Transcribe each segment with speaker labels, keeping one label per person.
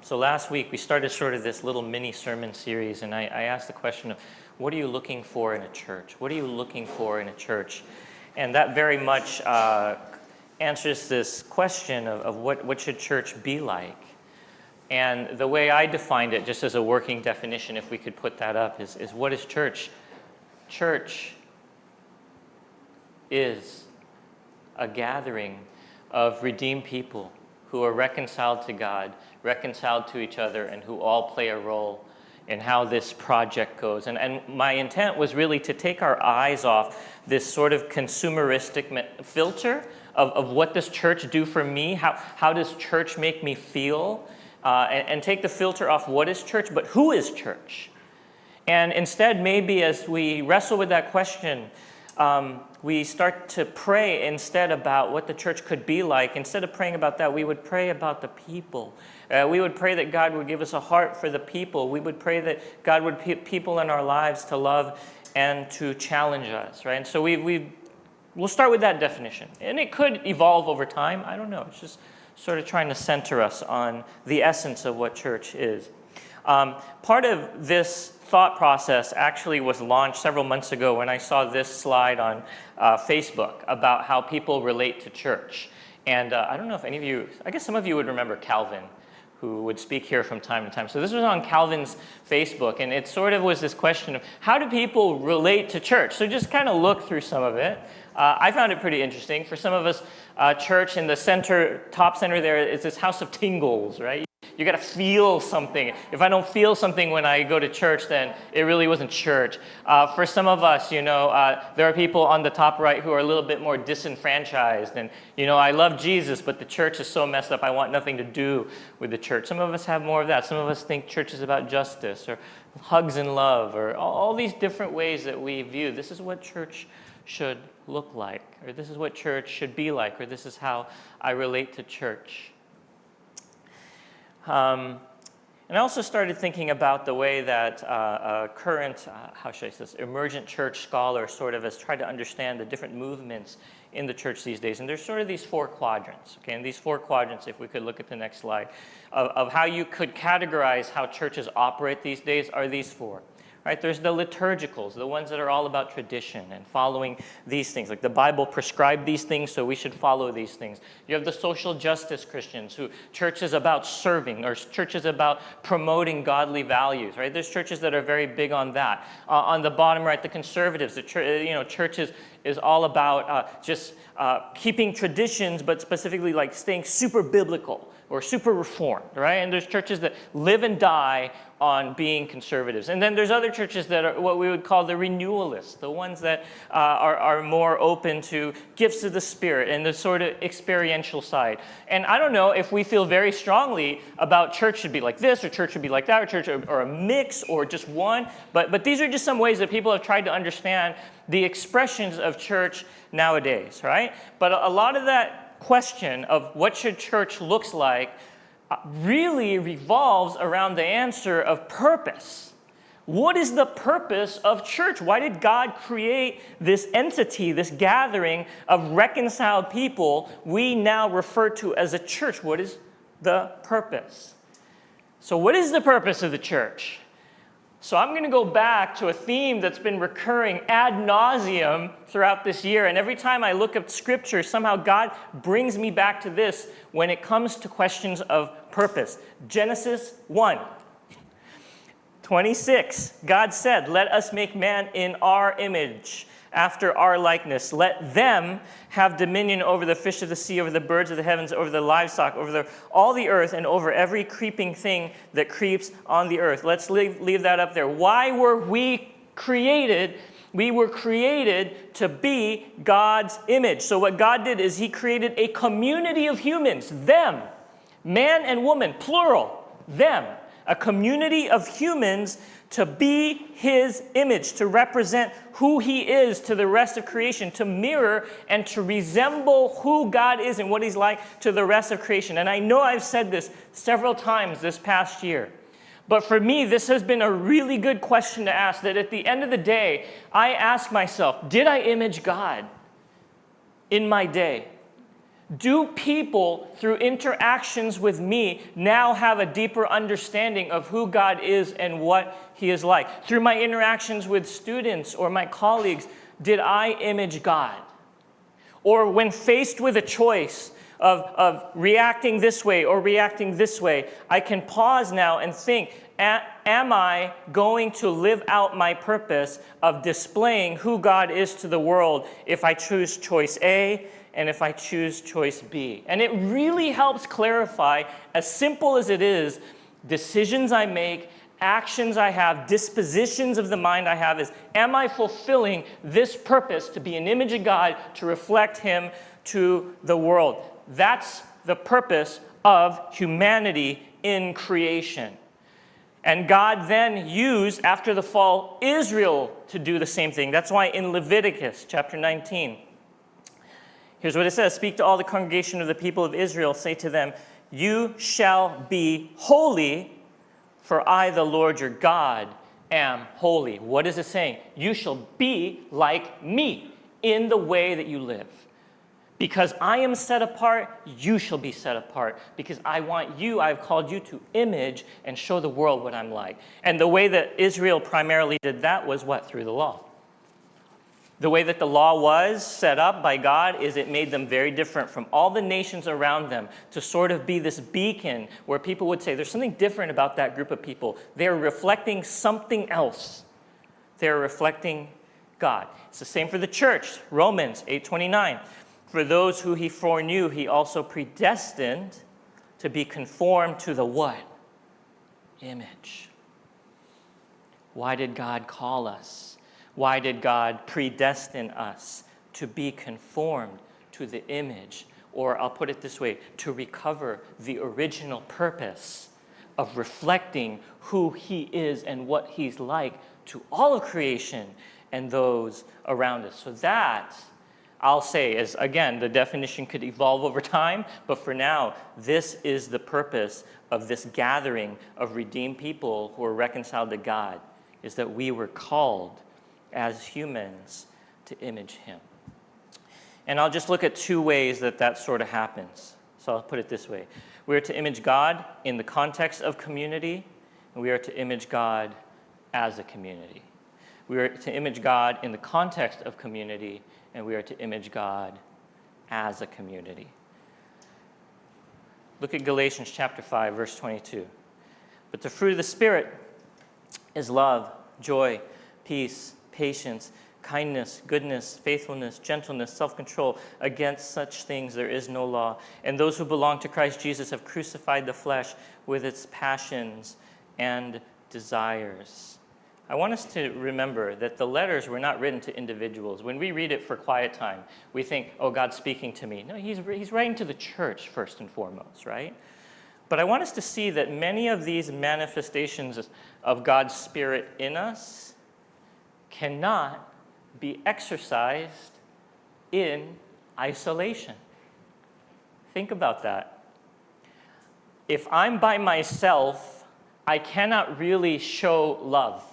Speaker 1: So last week we started sort of this little mini sermon series, and I asked the question of, what are you looking for in a church? What are you looking for in a church? And that very much answers this question of what should church be like? And the way I defined it, just as a working definition, if we could put that up, is what is church? Church is a gathering of redeemed people who are reconciled to God, reconciled to each other, and who all play a role in how this project goes. And my intent was really to take our eyes off this sort of consumeristic filter of what does church do for me, how does church make me feel, and take the filter off what is church, but who is church? And instead, maybe as we wrestle with that question, we start to pray instead about what the church could be like. Instead of praying about that, we would pray about the people. We would pray that God would give us a heart for the people. We would pray that God would put people in our lives to love and to challenge us, right? And so we'll start with that definition. And it could evolve over time. I don't know. It's just sort of trying to center us on the essence of what church is. Part of this thought process actually was launched several months ago when I saw this slide on Facebook about how people relate to church. And I don't know if any of you, I guess some of you would remember Calvin, who would speak here from time to time. So this was on Calvin's Facebook, and it sort of was this question of how do people relate to church? So just kind of look through some of it. I found it pretty interesting. For some of us, church in the center, top center there is this house of tingles, right? You got to feel something. If I don't feel something when I go to church, then it really wasn't church. For some of us, there are people on the top right who are a little bit more disenfranchised. And, I love Jesus, but the church is so messed up, I want nothing to do with the church. Some of us have more of that. Some of us think church is about justice or hugs and love or all these different ways that we view. This is what church should look like, or this is what church should be like, or this is how I relate to church. And I also started thinking about the way that current, emergent church scholars sort of has tried to understand the different movements in the church these days. And there's sort of these four quadrants, okay? And these four quadrants, if we could look at the next slide, of how you could categorize how churches operate these days are these four. Right? There's the liturgicals, the ones that are all about tradition and following these things. Like the Bible prescribed these things, so we should follow these things. You have the social justice Christians, who church is about serving, or church is about promoting godly values. Right? There's churches that are very big on that. On the bottom right, the conservatives. Church is all about just keeping traditions, but specifically like staying super biblical or super reformed, right? And there's churches that live and die on being conservatives. And then there's other churches that are what we would call the renewalists, the ones that are more open to gifts of the Spirit and the sort of experiential side. And I don't know if we feel very strongly about church should be like this, or church should be like that, or church or a mix, or just one. But these are just some ways that people have tried to understand the expressions of church nowadays, right? But a lot of that question of what should church looks like really revolves around the answer of purpose. What is the purpose of church? Why did God create this entity, this gathering of reconciled people we now refer to as a church? What is the purpose? So what is the purpose of the church? So I'm going to go back to a theme that's been recurring ad nauseum throughout this year. And every time I look at Scripture, somehow God brings me back to this when it comes to questions of purpose. Genesis 1:26. God said, "Let us make man in our image, after our likeness. Let them have dominion over the fish of the sea, over the birds of the heavens, over the livestock, over all the earth, and over every creeping thing that creeps on the earth." Let's leave that up there. Why were we created? We were created to be God's image. So what God did is he created a community of humans, them, man and woman, plural, them, a community of humans to be his image, to represent who he is to the rest of creation, to mirror and to resemble who God is and what he's like to the rest of creation. And I know I've said this several times this past year, but for me, this has been a really good question to ask, that at the end of the day, I ask myself, did I image God in my day? Do people, through interactions with me, now have a deeper understanding of who God is and what he is like? Through my interactions with students or my colleagues, did I image God? Or when faced with a choice of reacting this way or reacting this way, I can pause now and think, am I going to live out my purpose of displaying who God is to the world if I choose choice A and if I choose choice B? And it really helps clarify, as simple as it is, decisions I make, actions I have, dispositions of the mind I have is, am I fulfilling this purpose to be an image of God, to reflect him to the world? That's the purpose of humanity in creation. And God then used, after the fall, Israel to do the same thing. That's why in Leviticus chapter 19, here's what it says. Speak to all the congregation of the people of Israel. Say to them, you shall be holy, for I, the Lord your God, am holy. What is it saying? You shall be like me in the way that you live. Because I am set apart, you shall be set apart. Because I want you, I've called you to image and show the world what I'm like. And the way that Israel primarily did that was what? Through the law. The way that the law was set up by God is it made them very different from all the nations around them to sort of be this beacon where people would say, there's something different about that group of people. They're reflecting something else. They're reflecting God. It's the same for the church. Romans 8:29. For those who he foreknew, he also predestined to be conformed to the what? Image. Why did God call us? Why did God predestine us? To be conformed to the image, or I'll put it this way, to recover the original purpose of reflecting who he is and what he's like to all of creation and those around us. So that, I'll say, is, again, the definition could evolve over time, but for now, this is the purpose of this gathering of redeemed people who are reconciled to God, is that we were called as humans to image him. And I'll just look at two ways that that sort of happens. So I'll put it this way. We are to image God in the context of community, and we are to image God as a community. We are to image God in the context of community, and we are to image God as a community. Look at Galatians chapter 5, verse 22. But the fruit of the Spirit is love, joy, peace, patience, kindness, goodness, faithfulness, gentleness, self-control. Against such things there is no law. And those who belong to Christ Jesus have crucified the flesh with its passions and desires. I want us to remember that the letters were not written to individuals. When we read it for quiet time, we think, oh, God's speaking to me. No, he's writing to the church first and foremost, right? But I want us to see that many of these manifestations of God's Spirit in us cannot be exercised in isolation. Think about that. If I'm by myself, I cannot really show love.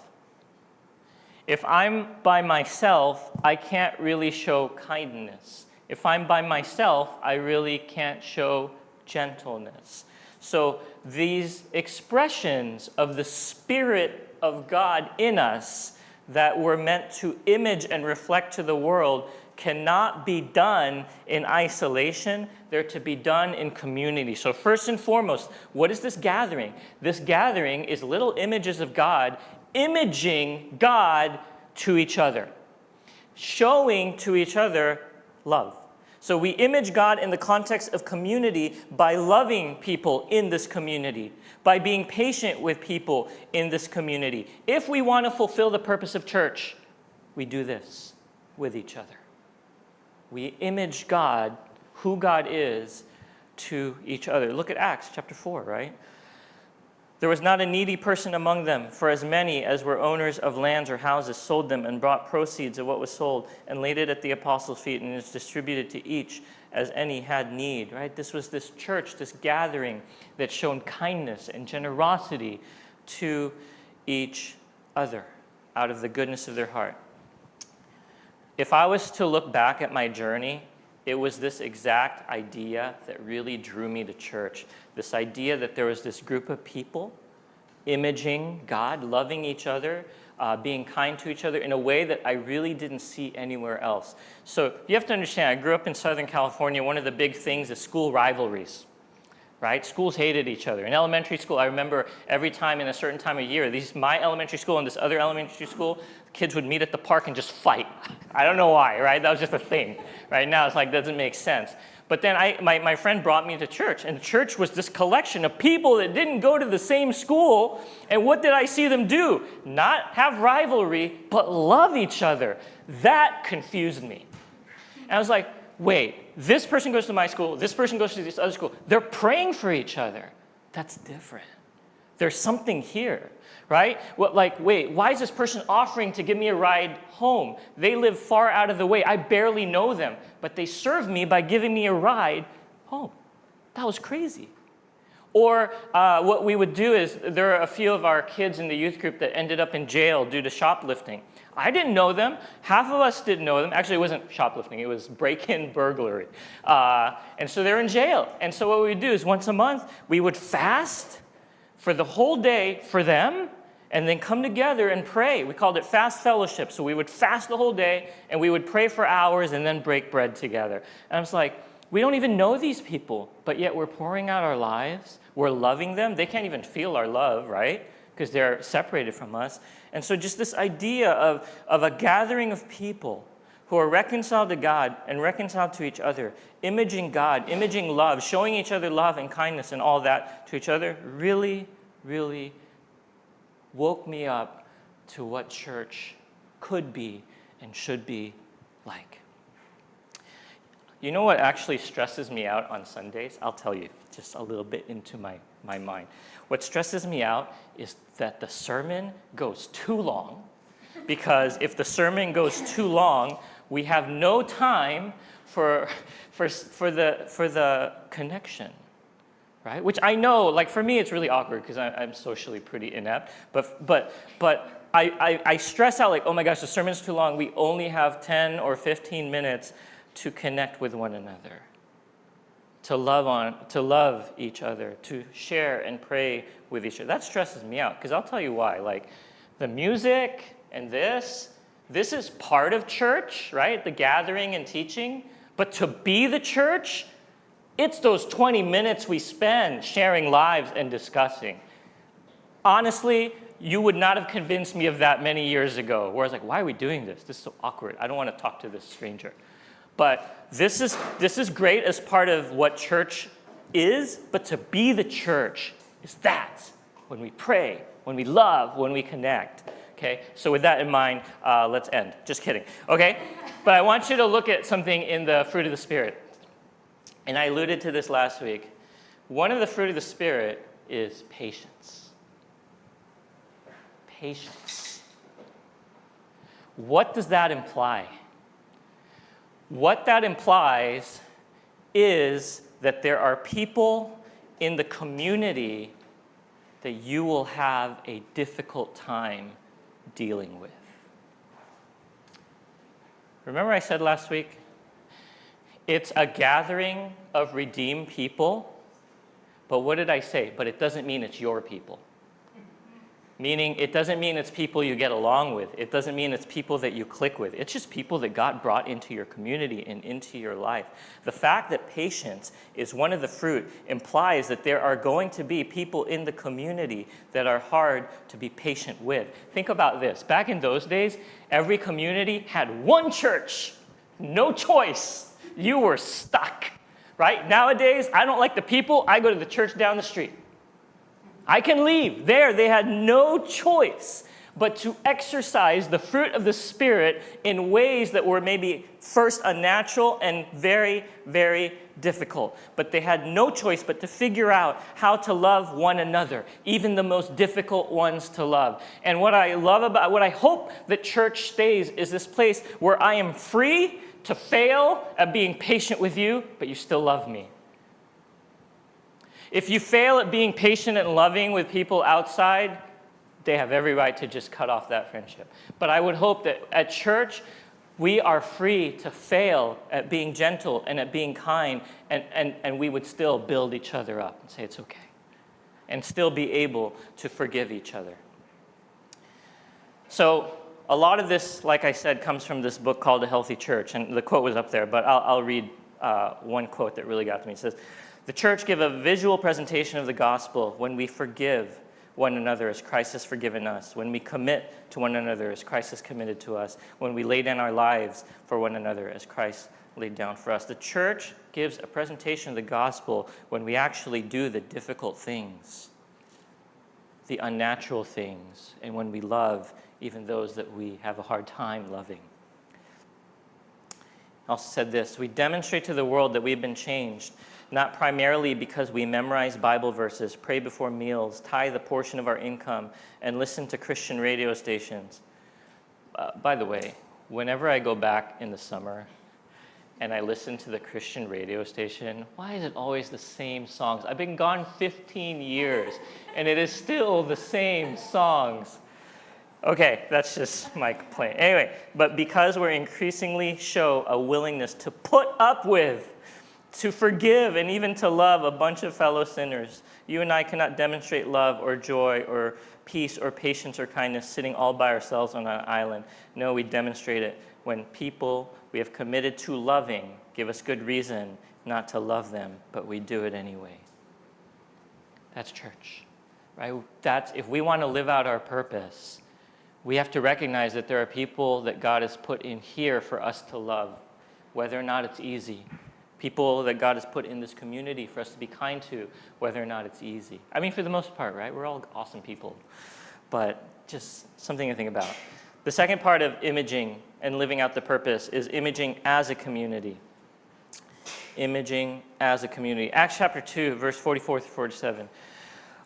Speaker 1: If I'm by myself, I can't really show kindness. If I'm by myself, I really can't show gentleness. So these expressions of the Spirit of God in us that we're meant to image and reflect to the world cannot be done in isolation. They're to be done in community. So first and foremost, what is this gathering? This gathering is little images of God imaging God to each other, showing to each other love. So we image God in the context of community by loving people in this community, by being patient with people in this community. If we want to fulfill the purpose of church, we do this with each other. We image God, who God is, to each other. Look at Acts chapter 4, right? There was not a needy person among them, for as many as were owners of lands or houses sold them and brought proceeds of what was sold and laid it at the apostles' feet, and it was distributed to each as any had need, right? This was this church, this gathering that showed kindness and generosity to each other out of the goodness of their heart. If I was to look back at my journey it was this exact idea that really drew me to church. This idea that there was this group of people imaging God, loving each other, being kind to each other in a way that I really didn't see anywhere else. So you have to understand, I grew up in Southern California. One of the big things is school rivalries, right? Schools hated each other. In elementary school, I remember every time in a certain time of year, my elementary school and this other elementary school, kids would meet at the park and just fight. I don't know why, right? That was just a thing. Right now, it's like, doesn't make sense. But then my friend brought me to church, and church was this collection of people that didn't go to the same school. And what did I see them do? Not have rivalry, but love each other. That confused me. And I was like, wait, this person goes to my school, this person goes to this other school. They're praying for each other. That's different. There's something here, right? Wait, why is this person offering to give me a ride home? They live far out of the way. I barely know them, but they serve me by giving me a ride home. That was crazy. Or what we would do is, there are a few of our kids in the youth group that ended up in jail due to shoplifting. I didn't know them. Half of us didn't know them. Actually, it wasn't shoplifting. It was break-in burglary. And so they're in jail. And so what we would do is once a month, we would fast for the whole day for them, and then come together and pray. We called it fast fellowship. So we would fast the whole day, and we would pray for hours, and then break bread together. And I was like, we don't even know these people, but yet we're pouring out our lives. We're loving them. They can't even feel our love, right? Because they're separated from us. And so just this idea of a gathering of people who are reconciled to God and reconciled to each other, imaging God, imaging love, showing each other love and kindness and all that to each other, really, really woke me up to what church could be and should be like. You know what actually stresses me out on Sundays? I'll tell you just a little bit into my mind. What stresses me out is that the sermon goes too long, because if the sermon goes too long, we have no time for the connection, right? Which I know, like for me, it's really awkward because I'm socially pretty inept. But I stress out like, oh my gosh, the sermon's too long. We only have 10 or 15 minutes to connect with one another, to love each other, to share and pray with each other. That stresses me out because I'll tell you why. Like the music and this is part of church, right? The gathering and teaching. But to be the church, it's those 20 minutes we spend sharing lives and discussing. Honestly, you would not have convinced me of that many years ago, where I was like, why are we doing this? This is so awkward. I don't want to talk to this stranger. But this is great as part of what church is, but to be the church is that. When we pray, when we love, when we connect. Okay, so with that in mind, let's end. Just kidding, okay? But I want you to look at something in the fruit of the Spirit. And I alluded to this last week. One of the fruit of the Spirit is patience. Patience. What does that imply? What that implies is that there are people in the community that you will have a difficult time dealing with. Remember I said last week, it's a gathering of redeemed people, but what did I say? But it doesn't mean it's your people. Meaning, it doesn't mean it's people you get along with. It doesn't mean it's people that you click with. It's just people that God brought into your community and into your life. The fact that patience is one of the fruit implies that there are going to be people in the community that are hard to be patient with. Think about this. Back in those days, every community had one church. No choice. You were stuck, right? Nowadays, I don't like the people. I go to the church down the street. I can leave. They had no choice but to exercise the fruit of the Spirit in ways that were maybe first unnatural and very, very difficult. But they had no choice but to figure out how to love one another, even the most difficult ones to love. And what I hope that church stays is this place where I am free to fail at being patient with you, but you still love me. If you fail at being patient and loving with people outside, they have every right to just cut off that friendship. But I would hope that at church, We are free to fail at being gentle and at being kind, and we would still build each other up and say it's okay, and still be able to forgive each other. So a lot of this, like I said, comes from this book called A Healthy Church, and the quote was up there, but I'll read one quote that really got to me. It says, "The church give a visual presentation of the gospel when we forgive one another as Christ has forgiven us, when we commit to one another as Christ has committed to us, when we lay down our lives for one another as Christ laid down for us." The church gives a presentation of the gospel when we actually do the difficult things, the unnatural things, and when we love even those that we have a hard time loving. I also said this, we demonstrate to the world that we've been changed, not primarily because we memorize Bible verses, pray before meals, tithe a portion of our income, and listen to Christian radio stations. By the way, whenever I go back in the summer and I listen to the Christian radio station, why is it always the same songs? I've been gone 15 years, and it is still the same songs. Okay, that's just my complaint. Anyway, but because we're increasingly show a willingness to put up with, to forgive, and even to love a bunch of fellow sinners, you and I cannot demonstrate love or joy or peace or patience or kindness sitting all by ourselves on an island. No, we demonstrate it when people we have committed to loving give us good reason not to love them, but we do it anyway. That's church, right? That's, if we want to live out our purpose, we have to recognize that there are people that God has put in here for us to love, whether or not it's easy. People that God has put in this community for us to be kind to, whether or not it's easy. I mean, for the most part, right? We're all awesome people. But just something to think about. The second part of imaging and living out the purpose is imaging as a community. Imaging as a community. Acts chapter 2, verse 44 through 47.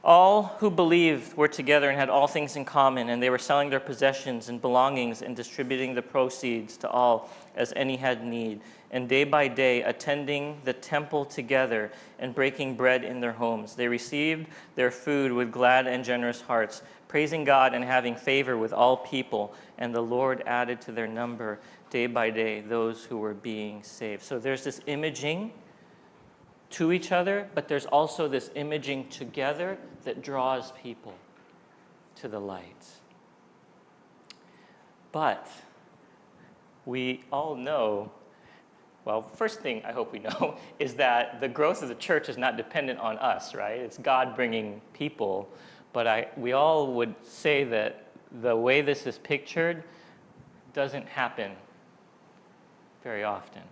Speaker 1: All who believed were together and had all things in common, and they were selling their possessions and belongings and distributing the proceeds to all as any had need. And day by day, attending the temple together and breaking bread in their homes, they received their food with glad and generous hearts, praising God and having favor with all people. And the Lord added to their number day by day those who were being saved. So there's this imaging to each other, but there's also this imaging together that draws people to the light. But we all know, well, first thing I hope we know is that the growth of the church is not dependent on us, right? It's God bringing people. But we all would say that the way this is pictured doesn't happen very often.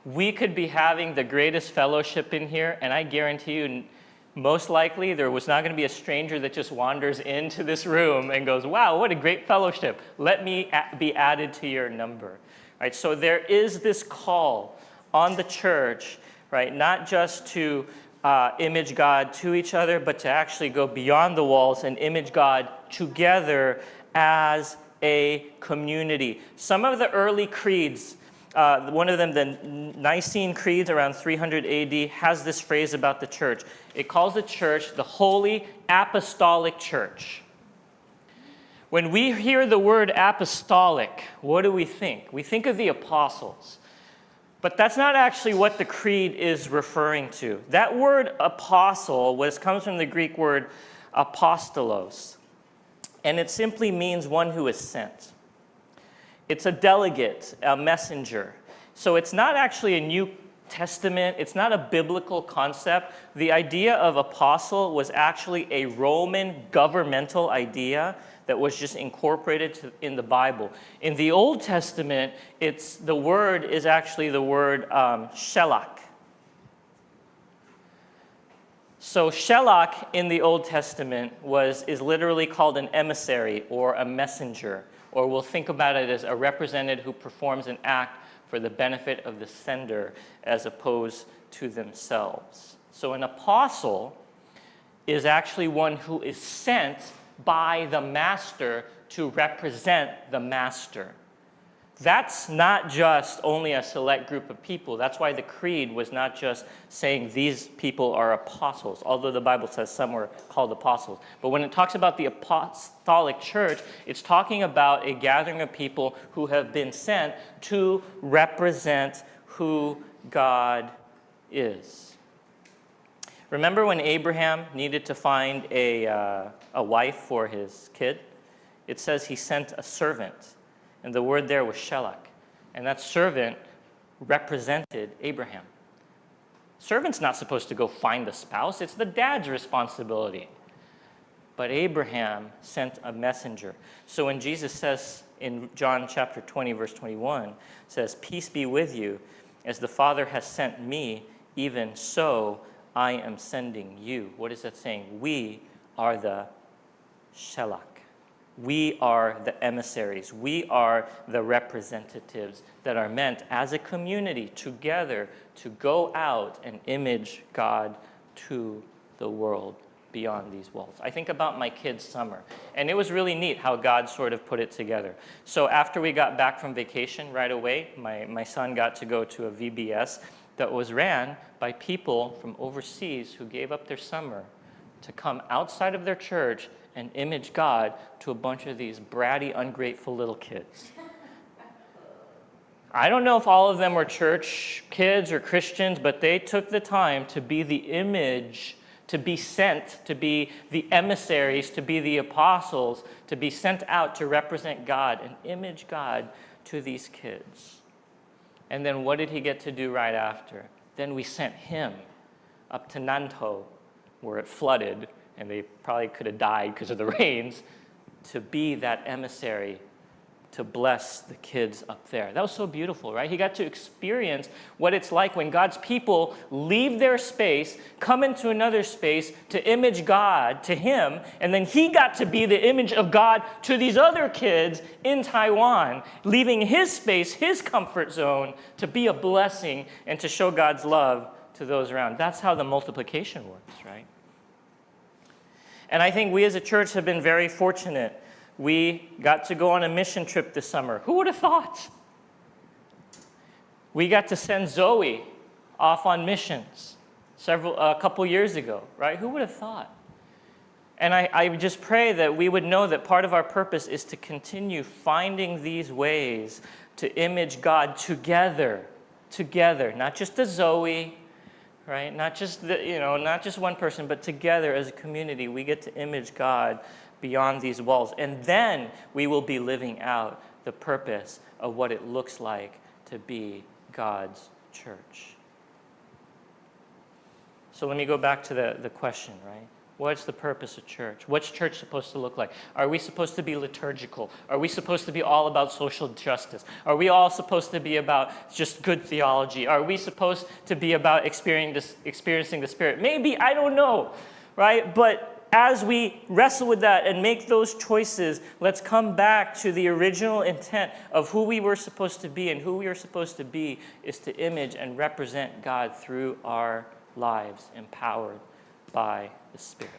Speaker 1: We could be having the greatest fellowship in here, and I guarantee you, most likely there was not going to be a stranger that just wanders into this room and goes, wow, what a great fellowship. Let me be added to your number. Right? So there is this call on the church, right, not just to image God to each other, but to actually go beyond the walls and image God together as a community. Some of the early creeds, one of them, the Nicene Creed around 300 AD, has this phrase about the church. It calls the church the Holy Apostolic Church. When we hear the word apostolic, what do we think? We think of the apostles. But that's not actually what the creed is referring to. That word apostle comes from the Greek word apostolos, and it simply means one who is sent. It's a delegate, a messenger. So it's not actually a New Testament, it's not a biblical concept. The idea of apostle was actually a Roman governmental idea that was just incorporated in the Bible. In the Old Testament, the word is actually the word shelach. So shelach in the Old Testament is literally called an emissary or a messenger, or we'll think about it as a representative who performs an act for the benefit of the sender as opposed to themselves. So an apostle is actually one who is sent by the master to represent the master. That's not just only a select group of people. That's why the creed was not just saying these people are apostles, although the Bible says some were called apostles. But when it talks about the apostolic church, it's talking about a gathering of people who have been sent to represent who God is. Remember when Abraham needed to find a wife for his kid? It says he sent a servant. And the word there was shelach. And that servant represented Abraham. Servant's not supposed to go find the spouse. It's the dad's responsibility. But Abraham sent a messenger. So when Jesus says in John chapter 20, verse 21, says, "Peace be with you. As the Father has sent me, even so I am sending you." What is that saying? We are the shelach. We are the emissaries. We are the representatives that are meant as a community together to go out and image God to the world beyond these walls. I think about my kids' summer, and it was really neat how God sort of put it together. So after we got back from vacation right away, my son got to go to a VBS that was ran by people from overseas who gave up their summer to come outside of their church and image God to a bunch of these bratty, ungrateful little kids. I don't know if all of them were church kids or Christians, but they took the time to be the image, to be sent, to be the emissaries, to be the apostles, to be sent out to represent God and image God to these kids. And then what did he get to do right after? Then we sent him up to Nantou, where it flooded, and they probably could have died because of the rains, to be that emissary, to bless the kids up there. That was so beautiful, right? He got to experience what it's like when God's people leave their space, come into another space to image God to him, and then he got to be the image of God to these other kids in Taiwan, leaving his space, his comfort zone, to be a blessing and to show God's love to those around. That's how the multiplication works, right? And I think we as a church have been very fortunate. We got to go on a mission trip this summer. Who would have thought? We got to send Zoe off on missions a couple years ago, right? Who would have thought? And I just pray that we would know that part of our purpose is to continue finding these ways to image God together, not just as Zoe, right? Not just not just one person, but together as a community, we get to image God beyond these walls. And then we will be living out the purpose of what it looks like to be God's church. So let me go back to the question, right? What's the purpose of church? What's church supposed to look like? Are we supposed to be liturgical? Are we supposed to be all about social justice? Are we all supposed to be about just good theology? Are we supposed to be about experiencing the Spirit? Maybe, I don't know, right? But as we wrestle with that and make those choices, let's come back to the original intent of who we were supposed to be. And who we are supposed to be is to image and represent God through our lives, empowered by the Spirit.